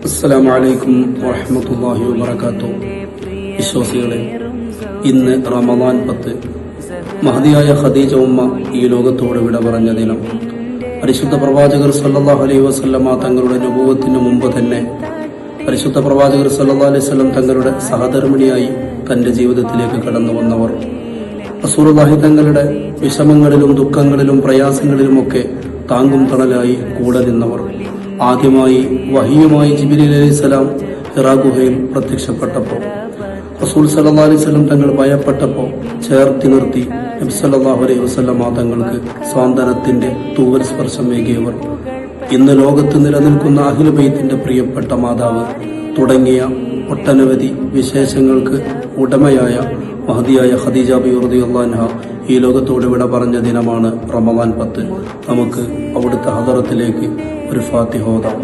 അസ്സലാമു അലൈക്കും വറഹ്മത്തുള്ളാഹി വബറകാതുഹു. വിശ്വാസികളെ, ഇന്ന് റമദാൻ 10. മഹദിയായ ഖദീജ ഉമ്മ ഈ ലോകത്തോട് വിട പറഞ്ഞ ദിനം. പരിശുദ്ധ പ്രവാചകർ സല്ലല്ലാഹു അലൈഹി വസല്ലമ തങ്ങളുടെ നുബുവത്തിന് മുമ്പ് തന്നെ പരിശുദ്ധ പ്രവാചകർ സല്ലല്ലാഹു അലൈഹി വസല്ലം തങ്ങളുടെ സഹധർമ്മിണിയായി തന്റെ ജീവിതത്തിലേക്ക് കടന്നു വന്നവർ. റസൂലുള്ളാഹി തങ്ങളുടെ വിഷമങ്ങളിലും ദുഃഖങ്ങളിലും പ്രയാസങ്ങളിലുമൊക്കെ താങ്ങും തണലായി കൂടെ നിന്നവർ. ആദ്യമായി വഹിയുമായി ജിബ്രീൽ അലൈഹിസ്സലാം ഹിറാ ഗുഹയിൽ പ്രത്യക്ഷപ്പെട്ടപ്പോൾ റസൂൽ സല്ലല്ലാഹു അലൈഹി വസല്ലം തങ്ങൾ ഭയപ്പെട്ടപ്പോൾ ചേർത്തി നിർത്തി നബി സല്ലല്ലാഹു അലൈഹി വസല്ലം തങ്ങൾക്ക് സ്വാന്തനത്തിന്റെ തൂവൽ സ്പർശമേകിയവർ. ഇന്ന് ലോകത്ത് നിലനിൽക്കുന്ന അഹ്ലു ബൈത്തിന്റെ പ്രിയപ്പെട്ട മാതാവ് തുടങ്ങിയ ഒട്ടനവധി വിശേഷങ്ങൾക്ക് ഉടമയായ മഹദിയായ ഖദീജ ബിബി റളിയല്ലാഹു അൻഹ ഈ ലോകത്തോട് വിട പറഞ്ഞ ദിനമാണ് റമദാൻ 10. നമുക്ക് അവിടുത്തെ ഹദറത്തിലേക്ക് ഒരു ഫാത്തിഹ ഓതാം.